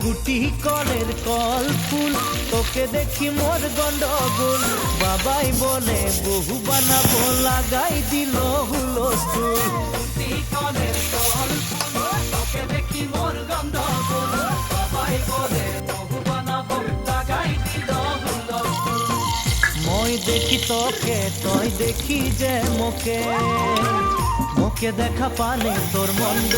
গুটি কলের কল ফুল, তোকে দেখি মোর গন্ডগোল। বাবাই বলে বহু বানাবো, লাগাই দিল হুলস্থুল। গুটি কলের কল ফুল, তোকে দেখি মোর গন্ডগোল। বাবাই বলে বহু বানাবো, লাগাই দিল হুলস্থুল। মই দেখি তোকে, তই দেখি যে মোকে, মোকে দেখা পানে তোর মন্দ